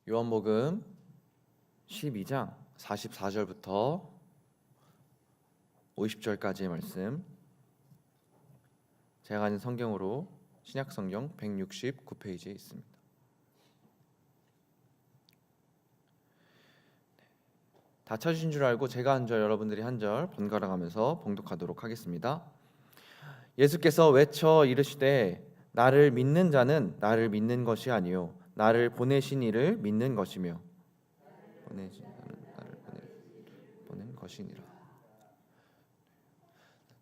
요한복음 12장 44절부터 50절까지의 말씀, 제가 가진 성경으로 신약성경 169페이지에 있습니다. 다 찾으신 줄 알고 제가 한 절, 여러분들이 한 절 번갈아 가면서 봉독하도록 하겠습니다. 예수께서 외쳐 이르시되 나를 믿는 자는 나를 믿는 것이 아니요 나를 보내신 이를 믿는 것이며 보내신 자는 나를 보낸 것이니라.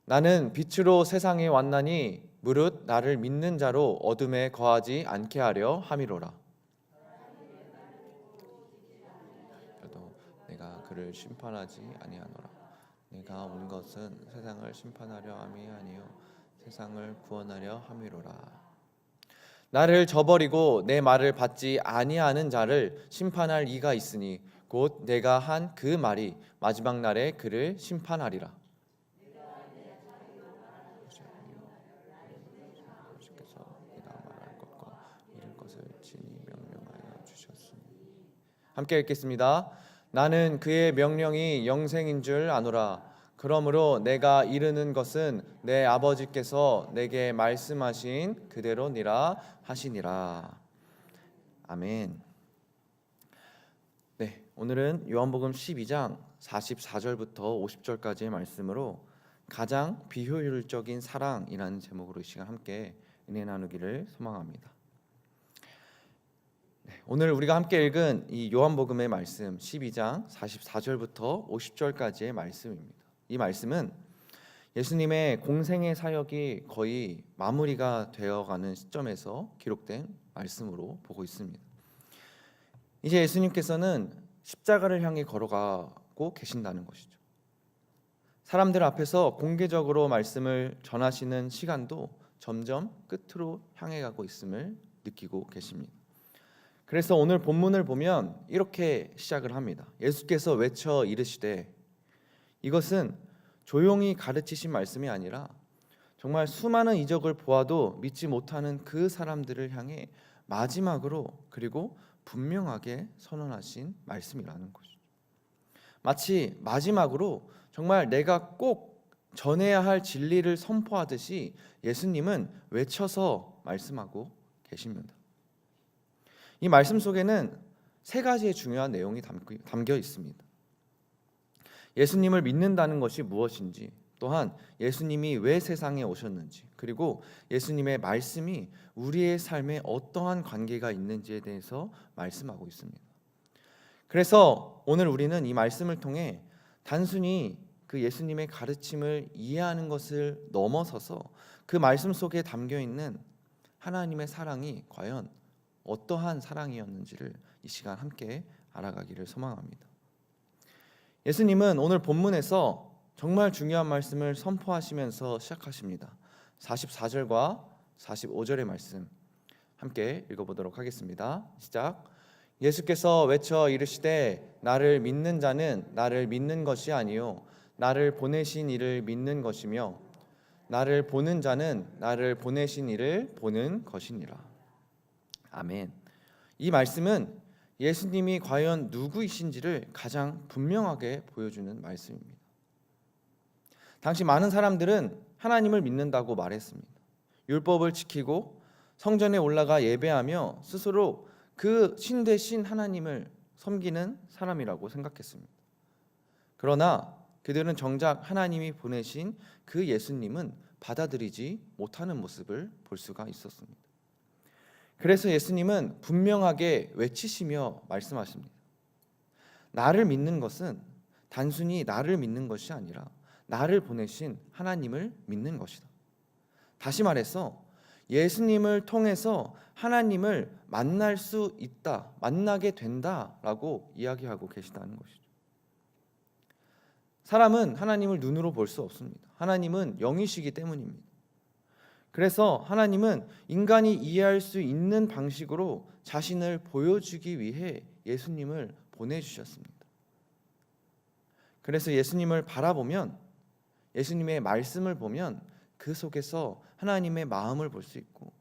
나는 빛으로 세상에 왔나니 무릇 나를 믿는 자로 어둠에 거하지 않게 하려 함이로라. 그래도 내가 그를 심판하지 아니하노라. 내가 온 것은 세상을 심판하려 함이 아니요 세상을 구원하려 함이로라. 나를 저버리고 내 말을 받지 아니하는 자를 심판할 이가 있으니 곧 내가 한 그 말이 마지막 날에 그를 심판하리라. 함께 읽겠습니다. 나는 그의 명령이 영생인 줄 아노라. 그러므로 내가 이르는 것은 내 아버지께서 내게 말씀하신 그대로니라 하시니라. 아멘. 네, 오늘은 요한복음 12장 44절부터 50절까지의 말씀으로 가장 비효율적인 사랑이라는 제목으로 이 시간 함께 은혜 나누기를 소망합니다. 오늘 우리가 함께 읽은 이 요한복음의 말씀 12장 44절부터 50절까지의 말씀입니다. 이 말씀은 예수님의 공생의 사역이 거의 마무리가 되어가는 시점에서 기록된 말씀으로 보고 있습니다. 이제 예수님께서는 십자가를 향해 걸어가고 계신다는 것이죠. 사람들 앞에서 공개적으로 말씀을 전하시는 시간도 점점 끝으로 향해 가고 있음을 느끼고 계십니다. 그래서 오늘 본문을 보면 이렇게 시작을 합니다. 예수께서 외쳐 이르시되, 이것은 조용히 가르치신 말씀이 아니라 정말 수많은 이적을 보아도 믿지 못하는 그 사람들을 향해 마지막으로 그리고 분명하게 선언하신 말씀이라는 것이죠. 마치 마지막으로 정말 내가 꼭 전해야 할 진리를 선포하듯이 예수님은 외쳐서 말씀하고 계십니다. 이 말씀 속에는 세 가지의 중요한 내용이 담겨 있습니다. 예수님을 믿는다는 것이 무엇인지, 또한 예수님이 왜 세상에 오셨는지, 그리고 예수님의 말씀이 우리의 삶에 어떠한 관계가 있는지에 대해서 말씀하고 있습니다. 그래서 오늘 우리는 이 말씀을 통해 단순히 그 예수님의 가르침을 이해하는 것을 넘어서서 그 말씀 속에 담겨 있는 하나님의 사랑이 과연 어떠한 사랑이었는지를 이 시간 함께 알아가기를 소망합니다. 예수님은 오늘 본문에서 정말 중요한 말씀을 선포하시면서 시작하십니다. 44절과 45절의 말씀 함께 읽어보도록 하겠습니다. 시작. 예수께서 외쳐 이르시되 나를 믿는 자는 나를 믿는 것이 아니요 나를 보내신 이를 믿는 것이며 나를 보는 자는 나를 보내신 이를 보는 것이니라. 아멘. 이 말씀은 예수님이 과연 누구이신지를 가장 분명하게 보여주는 말씀입니다. 당시 많은 사람들은 하나님을 믿는다고 말했습니다. 율법을 지키고 성전에 올라가 예배하며 스스로 그 신 대신 하나님을 섬기는 사람이라고 생각했습니다. 그러나 그들은 정작 하나님이 보내신 그 예수님은 받아들이지 못하는 모습을 볼 수가 있었습니다. 그래서 예수님은 분명하게 외치시며 말씀하십니다. 나를 믿는 것은 단순히 나를 믿는 것이 아니라 나를 보내신 하나님을 믿는 것이다. 다시 말해서 예수님을 통해서 하나님을 만날 수 있다, 만나게 된다라고 이야기하고 계시다는 것이죠. 사람은 하나님을 눈으로 볼 수 없습니다. 하나님은 영이시기 때문입니다. 그래서 하나님은 인간이 이해할 수 있는 방식으로 자신을 보여주기 위해 예수님을 보내주셨습니다. 그래서 예수님을 바라보면, 예수님의 말씀을 보면 그 속에서 하나님의 마음을 볼 수 있고,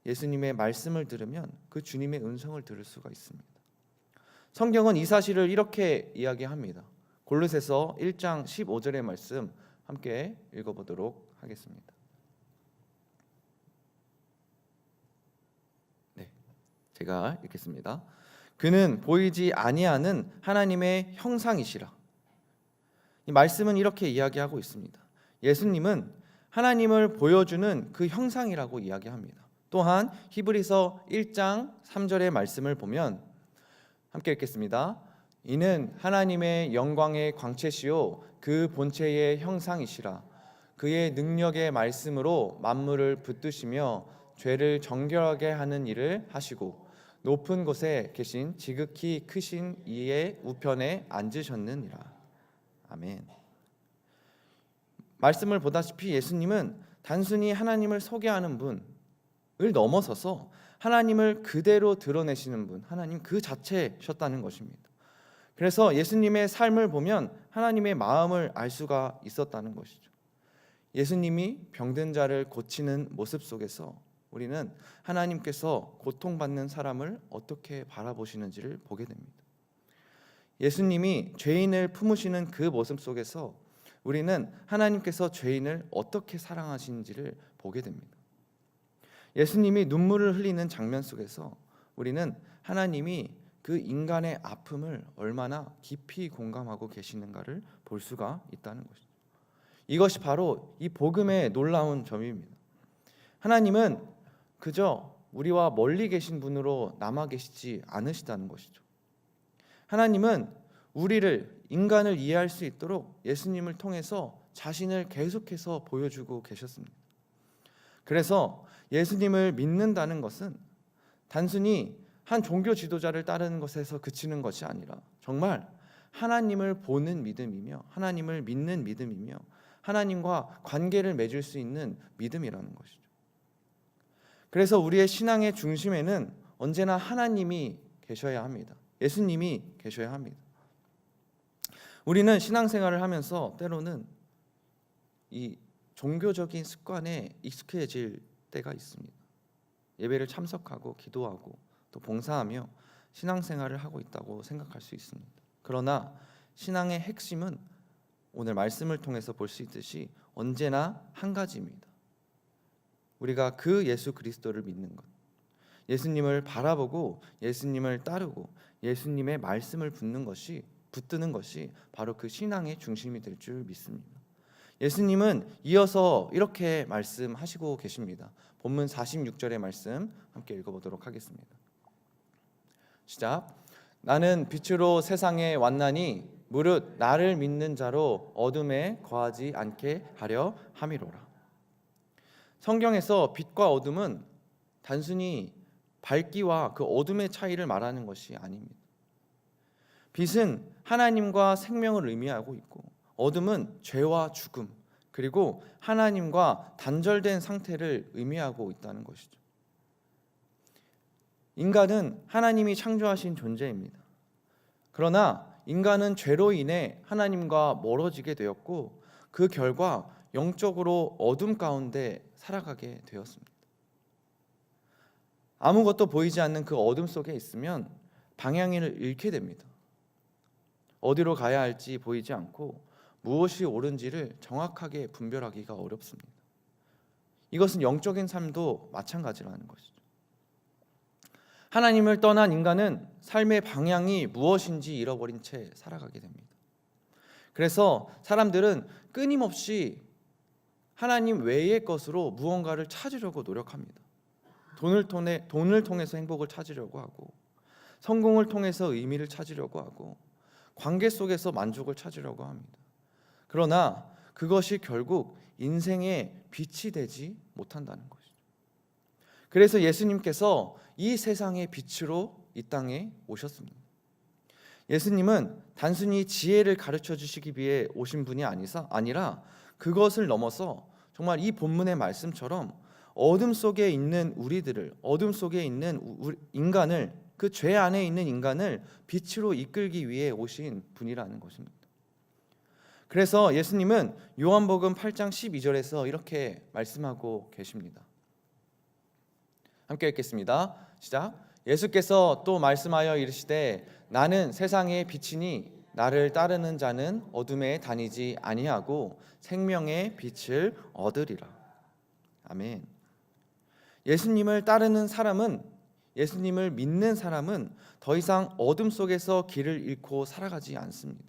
예수님의 말씀을 들으면 그 주님의 음성을 들을 수가 있습니다. 성경은 이 사실을 이렇게 이야기합니다. 골로새서 1장 15절의 말씀 함께 읽어보도록 하겠습니다. 네, 제가 읽겠습니다. 그는 보이지 아니하는 하나님의 형상이시라. 이 말씀은 이렇게 이야기하고 있습니다. 예수님은 하나님을 보여주는 그 형상이라고 이야기합니다. 또한 히브리서 1장 3절의 말씀을 보면 함께 읽겠습니다. 이는 하나님의 영광의 광채시요 그 본체의 형상이시라. 그의 능력의 말씀으로 만물을 붙드시며 죄를 정결하게 하는 일을 하시고 높은 곳에 계신 지극히 크신 이의 우편에 앉으셨느니라. 아멘. 말씀을 보다시피 예수님은 단순히 하나님을 소개하는 분을 넘어서서 하나님을 그대로 드러내시는 분, 하나님 그 자체셨다는 것입니다. 그래서 예수님의 삶을 보면 하나님의 마음을 알 수가 있었다는 것이죠. 예수님이 병든 자를 고치는 모습 속에서 우리는 하나님께서 고통받는 사람을 어떻게 바라보시는지를 보게 됩니다. 예수님이 죄인을 품으시는 그 모습 속에서 우리는 하나님께서 죄인을 어떻게 사랑하시는지를 보게 됩니다. 예수님이 눈물을 흘리는 장면 속에서 우리는 하나님이 그 인간의 아픔을 얼마나 깊이 공감하고 계시는가를 볼 수가 있다는 것이죠. 이것이 바로 이 복음의 놀라운 점입니다. 하나님은 그저 우리와 멀리 계신 분으로 남아 계시지 않으시다는 것이죠. 하나님은 우리를, 인간을 이해할 수 있도록 예수님을 통해서 자신을 계속해서 보여주고 계셨습니다. 그래서 예수님을 믿는다는 것은 단순히 한 종교 지도자를 따르는 것에서 그치는 것이 아니라 정말 하나님을 보는 믿음이며 하나님을 믿는 믿음이며 하나님과 관계를 맺을 수 있는 믿음이라는 것이죠. 그래서 우리의 신앙의 중심에는 언제나 하나님이 계셔야 합니다. 예수님이 계셔야 합니다. 우리는 신앙생활을 하면서 때로는 이 종교적인 습관에 익숙해질 때가 있습니다. 예배를 참석하고 기도하고 또 봉사하며 신앙생활을 하고 있다고 생각할 수 있습니다. 그러나 신앙의 핵심은 오늘 말씀을 통해서 볼 수 있듯이 언제나 한 가지입니다. 우리가 그 예수 그리스도를 믿는 것, 예수님을 바라보고 예수님을 따르고 예수님의 말씀을 붙드는 것이 바로 그 신앙의 중심이 될 줄 믿습니다. 예수님은 이어서 이렇게 말씀하시고 계십니다. 본문 46절의 말씀 함께 읽어보도록 하겠습니다. 시작. 나는 빛으로 세상에 왔나니 무릇 나를 믿는 자로 어둠에 거하지 않게 하려 함이로라. 성경에서 빛과 어둠은 단순히 밝기와 그 어둠의 차이를 말하는 것이 아닙니다. 빛은 하나님과 생명을 의미하고 있고 어둠은 죄와 죽음 그리고 하나님과 단절된 상태를 의미하고 있다는 것이죠. 인간은 하나님이 창조하신 존재입니다. 그러나 인간은 죄로 인해 하나님과 멀어지게 되었고 그 결과 영적으로 어둠 가운데 살아가게 되었습니다. 아무것도 보이지 않는 그 어둠 속에 있으면 방향을 잃게 됩니다. 어디로 가야 할지 보이지 않고 무엇이 옳은지를 정확하게 분별하기가 어렵습니다. 이것은 영적인 삶도 마찬가지라는 것이죠. 하나님을 떠난 인간은 삶의 방향이 무엇인지 잃어버린 채 살아가게 됩니다. 그래서 사람들은 끊임없이 하나님 외의 것으로 무언가를 찾으려고 노력합니다. 돈을 통해서 행복을 찾으려고 하고 성공을 통해서 의미를 찾으려고 하고 관계 속에서 만족을 찾으려고 합니다. 그러나 그것이 결국 인생의 빛이 되지 못한다는 것이죠. 그래서 예수님께서 이 세상의 빛으로 이 땅에 오셨습니다. 예수님은 단순히 지혜를 가르쳐 주시기 위해 오신 분이 아니라 그것을 넘어서 정말 이 본문의 말씀처럼 어둠 속에 있는 우리들을, 어둠 속에 있는 인간을, 그 죄 안에 있는 인간을 빛으로 이끌기 위해 오신 분이라는 것입니다. 그래서 예수님은 요한복음 8장 12절에서 이렇게 말씀하고 계십니다. 함께 읽겠습니다. 시작. 예수께서 또 말씀하여 이르시되 나는 세상의 빛이니 나를 따르는 자는 어둠에 다니지 아니하고 생명의 빛을 얻으리라. 아멘. 예수님을 따르는 사람은, 예수님을 믿는 사람은 더 이상 어둠 속에서 길을 잃고 살아가지 않습니다.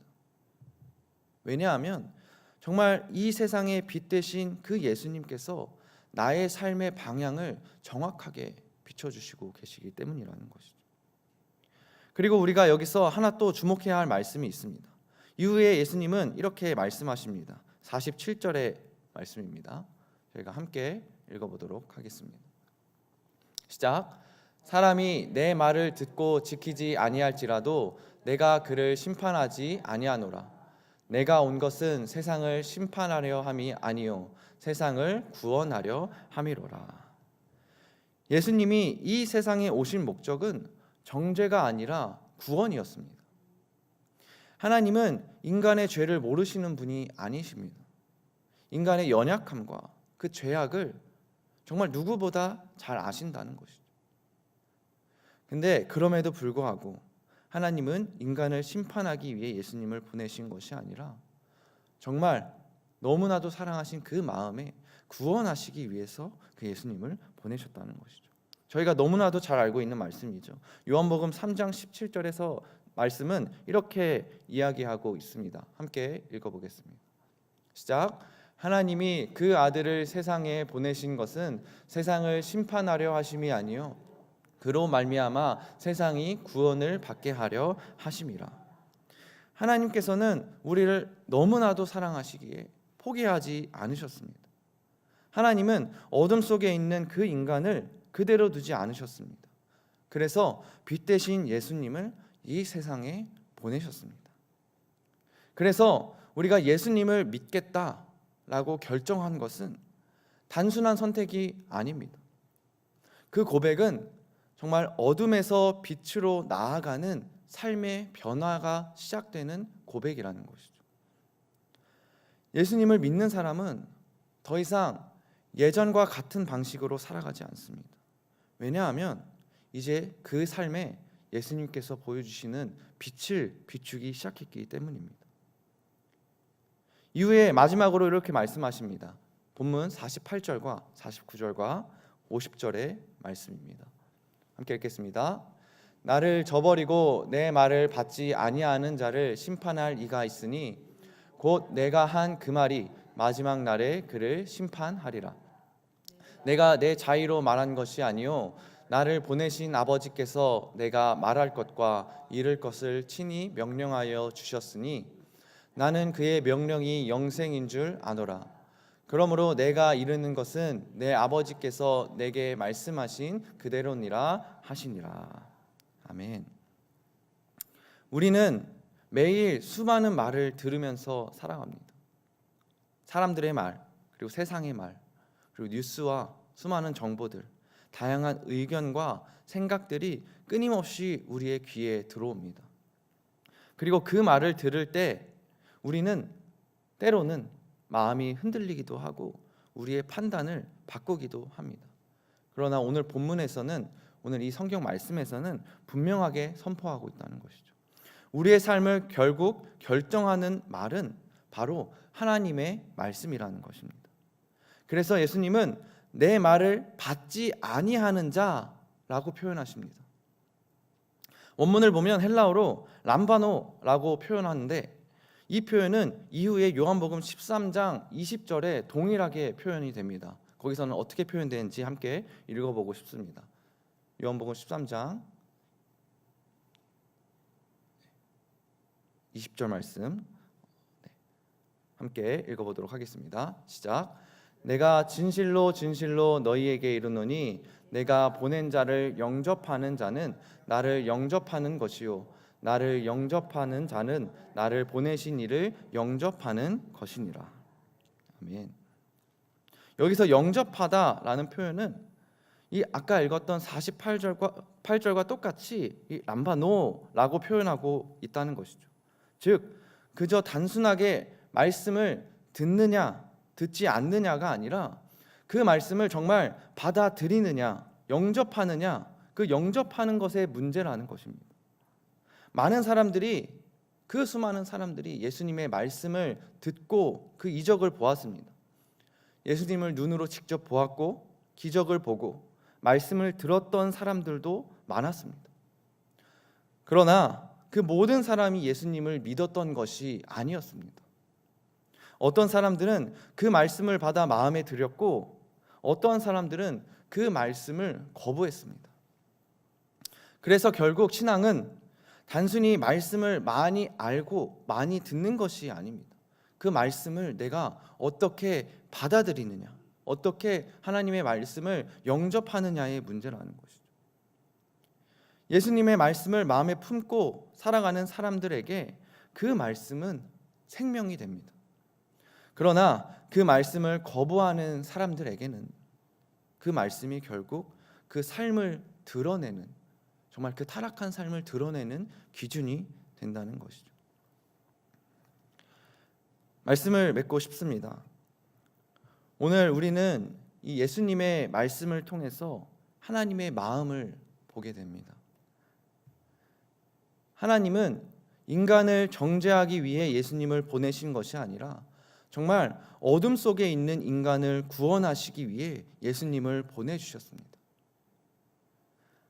왜냐하면 정말 이 세상의 빛 되신 그 예수님께서 나의 삶의 방향을 정확하게 비춰주시고 계시기 때문이라는 것이죠. 그리고 우리가 여기서 하나 또 주목해야 할 말씀이 있습니다. 이후에 예수님은 이렇게 말씀하십니다. 47절의 말씀입니다. 저희가 함께 읽어보도록 하겠습니다. 시작. 사람이 내 말을 듣고 지키지 아니할지라도 내가 그를 심판하지 아니하노라. 내가 온 것은 세상을 심판하려 함이 아니요 세상을 구원하려 함이로라. 예수님이 이 세상에 오신 목적은 정죄가 아니라 구원이었습니다. 하나님은 인간의 죄를 모르시는 분이 아니십니다. 인간의 연약함과 그 죄악을 정말 누구보다 잘 아신다는 것이죠. 근데 그럼에도 불구하고 하나님은 인간을 심판하기 위해 예수님을 보내신 것이 아니라 정말 너무나도 사랑하신 그 마음에 구원하시기 위해서 그 예수님을 보내셨다는 것이죠. 저희가 너무나도 잘 알고 있는 말씀이죠. 요한복음 3장 17절에서 말씀은 이렇게 이야기하고 있습니다. 함께 읽어보겠습니다. 시작. 하나님이 그 아들을 세상에 보내신 것은 세상을 심판하려 하심이 아니요 그로 말미암아 세상이 구원을 받게 하려 하심이라. 하나님께서는 우리를 너무나도 사랑하시기에 포기하지 않으셨습니다. 하나님은 어둠 속에 있는 그 인간을 그대로 두지 않으셨습니다. 그래서 빛 대신 예수님을 이 세상에 보내셨습니다. 그래서 우리가 예수님을 믿겠다라고 결정한 것은 단순한 선택이 아닙니다. 그 고백은 정말 어둠에서 빛으로 나아가는 삶의 변화가 시작되는 고백이라는 것이죠. 예수님을 믿는 사람은 더 이상 예전과 같은 방식으로 살아가지 않습니다. 왜냐하면 이제 그 삶에 예수님께서 보여주시는 빛을 비추기 시작했기 때문입니다. 이후에 마지막으로 이렇게 말씀하십니다. 본문 48절과 49절과 50절의 말씀입니다. 함께 읽겠습니다. 나를 저버리고 내 말을 받지 아니하는 자를 심판할 이가 있으니 곧 내가 한 그 말이 마지막 날에 그를 심판하리라. 내가 내 자의로 말한 것이 아니요 나를 보내신 아버지께서 내가 말할 것과 이를 것을 친히 명령하여 주셨으니 나는 그의 명령이 영생인 줄 아노라. 그러므로 내가 이르는 것은 내 아버지께서 내게 말씀하신 그대로니라 하시니라. 아멘. 우리는 매일 수많은 말을 들으면서 살아갑니다. 사람들의 말, 그리고 세상의 말, 그리고 뉴스와 수많은 정보들, 다양한 의견과 생각들이 끊임없이 우리의 귀에 들어옵니다. 그리고 그 말을 들을 때 우리는 때로는 마음이 흔들리기도 하고 우리의 판단을 바꾸기도 합니다. 그러나 오늘 본문에서는, 오늘 이 성경 말씀에서는 분명하게 선포하고 있다는 것이죠. 우리의 삶을 결국 결정하는 말은 바로 하나님의 말씀이라는 것입니다. 그래서 예수님은 내 말을 받지 아니하는 자라고 표현하십니다. 원문을 보면 헬라어로 람바노라고 표현하는데 이 표현은 이후에 요한복음 13장 20절에 동일하게 표현이 됩니다. 거기서는 어떻게 표현되는지 함께 읽어보고 싶습니다. 요한복음 13장 20절 말씀 함께 읽어보도록 하겠습니다. 시작. 내가 진실로 진실로 너희에게 이르노니 내가 보낸 자를 영접하는 자는 나를 영접하는 것이요 나를 영접하는 자는 나를 보내신 이를 영접하는 것이니라. 아멘. 여기서 영접하다라는 표현은 이 아까 읽었던 48절과 똑같이 이 람바노라고 표현하고 있다는 것이죠. 즉 그저 단순하게 말씀을 듣느냐 듣지 않느냐가 아니라 그 말씀을 정말 받아들이느냐 영접하느냐 그 영접하는 것의 문제라는 것입니다. 많은 사람들이 그 수많은 사람들이 예수님의 말씀을 듣고 그 이적을 보았습니다. 예수님을 눈으로 직접 보았고 기적을 보고 말씀을 들었던 사람들도 많았습니다. 그러나 그 모든 사람이 예수님을 믿었던 것이 아니었습니다. 어떤 사람들은 그 말씀을 받아 마음에 들였고 어떠한 사람들은 그 말씀을 거부했습니다. 그래서 결국 신앙은 단순히 말씀을 많이 알고 많이 듣는 것이 아닙니다. 그 말씀을 내가 어떻게 받아들이느냐, 어떻게 하나님의 말씀을 영접하느냐의 문제라는 것이죠. 예수님의 말씀을 마음에 품고 살아가는 사람들에게 그 말씀은 생명이 됩니다. 그러나 그 말씀을 거부하는 사람들에게는 그 말씀이 결국 그 삶을 드러내는, 정말 그 타락한 삶을 드러내는 기준이 된다는 것이죠. 말씀을 맺고 싶습니다. 오늘 우리는 이 예수님의 말씀을 통해서 하나님의 마음을 보게 됩니다. 하나님은 인간을 정죄하기 위해 예수님을 보내신 것이 아니라 정말 어둠 속에 있는 인간을 구원하시기 위해 예수님을 보내주셨습니다.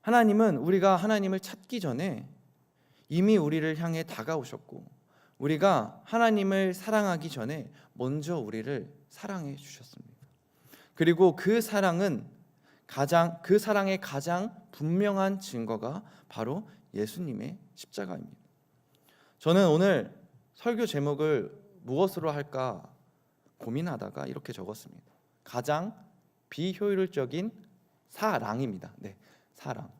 하나님은 우리가 하나님을 찾기 전에 이미 우리를 향해 다가오셨고 우리가 하나님을 사랑하기 전에 먼저 우리를 사랑해 주셨습니다. 그리고 그 사랑의 가장 분명한 증거가 바로 예수님의 십자가입니다. 저는 오늘 설교 제목을 무엇으로 할까 고민하다가 이렇게 적었습니다. 가장 비효율적인 사랑입니다. 사랑.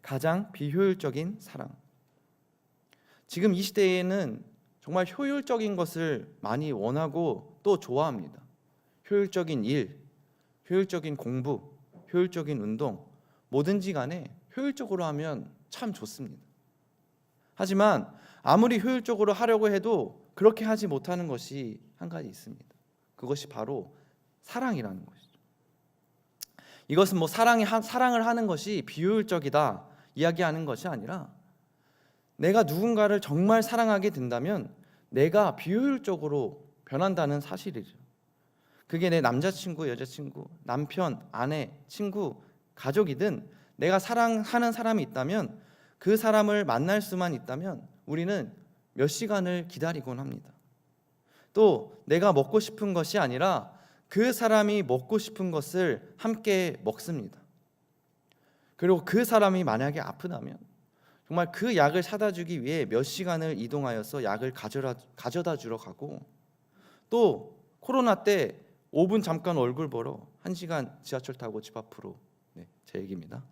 가장 비효율적인 사랑. 지금 이 시대에는 정말 효율적인 것을 많이 원하고 또 좋아합니다. 효율적인 일, 효율적인 공부, 효율적인 운동, 뭐든지 간에 효율적으로 하면 참 좋습니다. 하지만 아무리 효율적으로 하려고 해도 그렇게 하지 못하는 것이 한 가지 있습니다. 그것이 바로 사랑이라는 것이죠. 이것은 사랑을 하는 것이 비효율적이다 이야기하는 것이 아니라 내가 누군가를 정말 사랑하게 된다면 내가 비효율적으로 변한다는 사실이죠. 그게 내 남자친구, 여자친구, 남편, 아내, 친구, 가족이든 내가 사랑하는 사람이 있다면 그 사람을 만날 수만 있다면 우리는 몇 시간을 기다리곤 합니다. 또 내가 먹고 싶은 것이 아니라 그 사람이 먹고 싶은 것을 함께 먹습니다. 그리고 그 사람이 만약에 아프다면 정말 그 약을 사다 주기 위해 몇 시간을 이동하여서 약을 가져다 주러 가고 또 코로나 때 5분 잠깐 얼굴 보러 1시간 지하철 타고 집 앞으로 제 얘기입니다.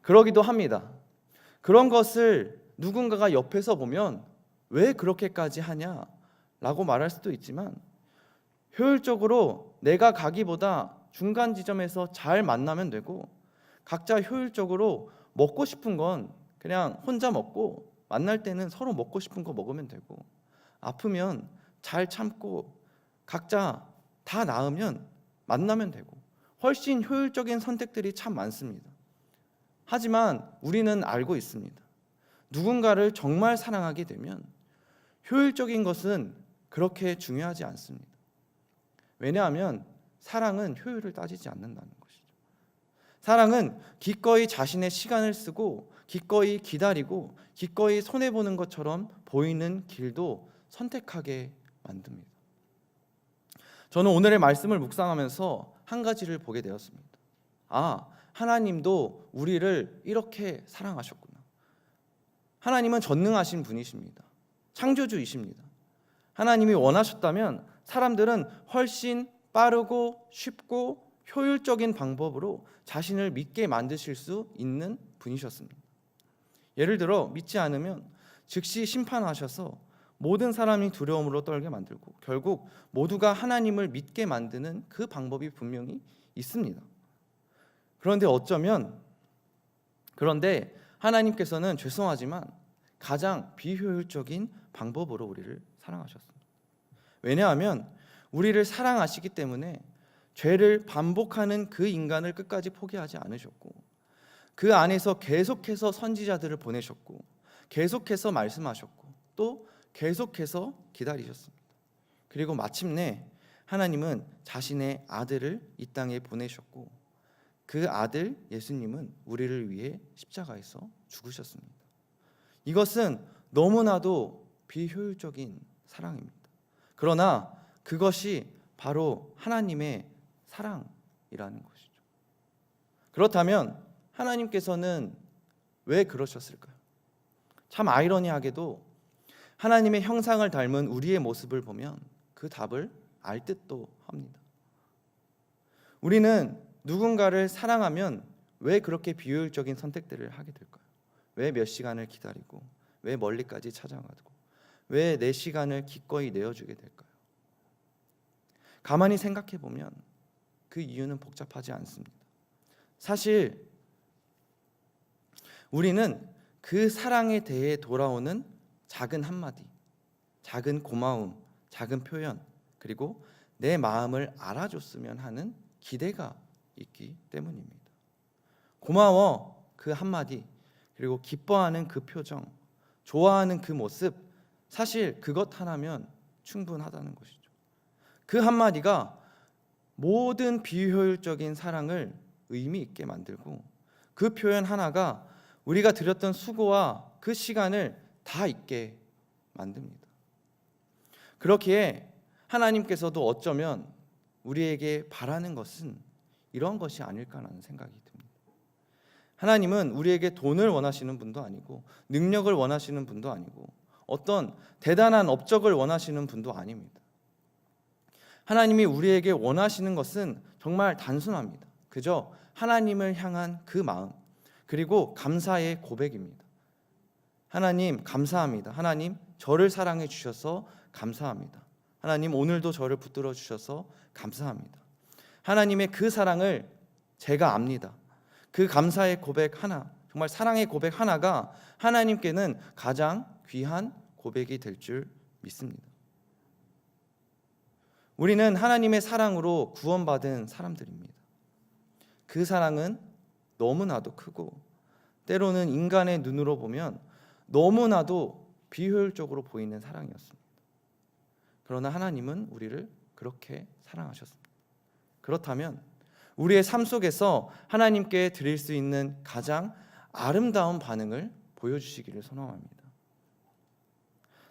그러기도 합니다. 그런 것을 누군가가 옆에서 보면 왜 그렇게까지 하냐라고 말할 수도 있지만 효율적으로 내가 가기보다 중간 지점에서 잘 만나면 되고 각자 효율적으로 먹고 싶은 건 그냥 혼자 먹고 만날 때는 서로 먹고 싶은 거 먹으면 되고 아프면 잘 참고 각자 다 나으면 만나면 되고 훨씬 효율적인 선택들이 참 많습니다. 하지만 우리는 알고 있습니다. 누군가를 정말 사랑하게 되면 효율적인 것은 그렇게 중요하지 않습니다. 왜냐하면 사랑은 효율을 따지지 않는다는 것이죠. 사랑은 기꺼이 자신의 시간을 쓰고 기꺼이 기다리고 기꺼이 손해보는 것처럼 보이는 길도 선택하게 만듭니다. 저는 오늘의 말씀을 묵상하면서 한 가지를 보게 되었습니다. 하나님도 우리를 이렇게 사랑하셨구나. 하나님은 전능하신 분이십니다. 창조주이십니다. 하나님이 원하셨다면 사람들은 훨씬 빠르고 쉽고 효율적인 방법으로 자신을 믿게 만드실 수 있는 분이셨습니다. 예를 들어 믿지 않으면 즉시 심판하셔서 모든 사람이 두려움으로 떨게 만들고 결국 모두가 하나님을 믿게 만드는 그 방법이 분명히 있습니다. 그런데 하나님께서는 죄송하지만 가장 비효율적인 방법으로 우리를 사랑하셨습니다. 왜냐하면 우리를 사랑하시기 때문에 죄를 반복하는 그 인간을 끝까지 포기하지 않으셨고 그 안에서 계속해서 선지자들을 보내셨고 계속해서 말씀하셨고 또 계속해서 기다리셨습니다. 그리고 마침내 하나님은 자신의 아들을 이 땅에 보내셨고 그 아들 예수님은 우리를 위해 십자가에서 죽으셨습니다. 이것은 너무나도 비효율적인 사랑입니다. 그러나 그것이 바로 하나님의 사랑이라는 것이죠. 그렇다면 하나님께서는 왜 그러셨을까요? 참 아이러니하게도 하나님의 형상을 닮은 우리의 모습을 보면 그 답을 알 듯도 합니다. 우리는 누군가를 사랑하면 왜 그렇게 비효율적인 선택들을 하게 될까요? 왜 몇 시간을 기다리고 왜 멀리까지 찾아가고 왜 내 시간을 기꺼이 내어주게 될까요? 가만히 생각해 보면 그 이유는 복잡하지 않습니다. 사실 우리는 그 사랑에 대해 돌아오는 작은 한마디, 작은 고마움, 작은 표현, 그리고 내 마음을 알아줬으면 하는 기대가 있기 때문입니다. 고마워 그 한마디, 그리고 기뻐하는 그 표정, 좋아하는 그 모습, 사실 그것 하나면 충분하다는 것이죠. 그 한마디가 모든 비효율적인 사랑을 의미 있게 만들고 그 표현 하나가 우리가 들였던 수고와 그 시간을 다 잊게 만듭니다. 그렇기에 하나님께서도 어쩌면 우리에게 바라는 것은 이런 것이 아닐까라는 생각이 듭니다. 하나님은 우리에게 돈을 원하시는 분도 아니고 능력을 원하시는 분도 아니고 어떤 대단한 업적을 원하시는 분도 아닙니다. 하나님이 우리에게 원하시는 것은 정말 단순합니다. 그저 하나님을 향한 그 마음, 그리고 감사의 고백입니다. 하나님 감사합니다. 하나님 저를 사랑해 주셔서 감사합니다. 하나님 오늘도 저를 붙들어 주셔서 감사합니다. 하나님의 그 사랑을 제가 압니다. 그 감사의 고백 하나, 정말 사랑의 고백 하나가 하나님께는 가장 귀한 고백이 될 줄 믿습니다. 우리는 하나님의 사랑으로 구원받은 사람들입니다. 그 사랑은 너무나도 크고 때로는 인간의 눈으로 보면 너무나도 비효율적으로 보이는 사랑이었습니다. 그러나 하나님은 우리를 그렇게 사랑하셨습니다. 그렇다면 우리의 삶 속에서 하나님께 드릴 수 있는 가장 아름다운 반응을 보여주시기를 소망합니다.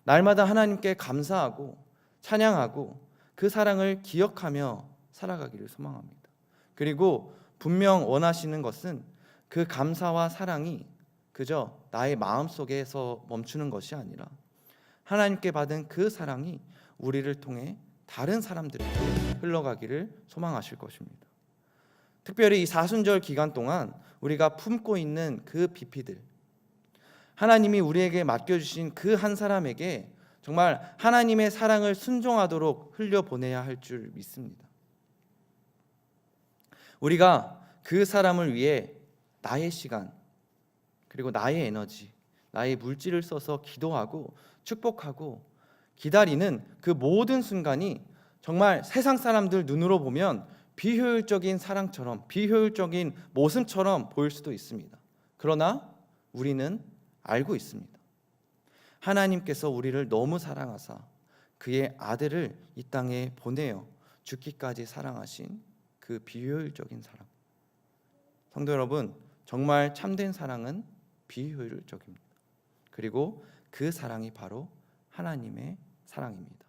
날마다 하나님께 감사하고 찬양하고 그 사랑을 기억하며 살아가기를 소망합니다. 그리고 분명 원하시는 것은 그 감사와 사랑이 그저 나의 마음속에서 멈추는 것이 아니라 하나님께 받은 그 사랑이 우리를 통해 다른 사람들에게 흘러가기를 소망하실 것입니다. 특별히 이 사순절 기간 동안 우리가 품고 있는 그 비피들, 하나님이 우리에게 맡겨주신 그 한 사람에게 정말 하나님의 사랑을 순종하도록 흘려보내야 할 줄 믿습니다. 우리가 그 사람을 위해 나의 시간, 그리고 나의 에너지, 나의 물질을 써서 기도하고 축복하고 기다리는 그 모든 순간이 정말 세상 사람들 눈으로 보면 비효율적인 사랑처럼, 비효율적인 모습처럼 보일 수도 있습니다. 그러나 우리는 알고 있습니다. 하나님께서 우리를 너무 사랑하사 그의 아들을 이 땅에 보내어 죽기까지 사랑하신 그 비효율적인 사랑. 성도 여러분, 정말 참된 사랑은 비효율적입니다. 그리고 그 사랑이 바로 하나님의 사랑입니다.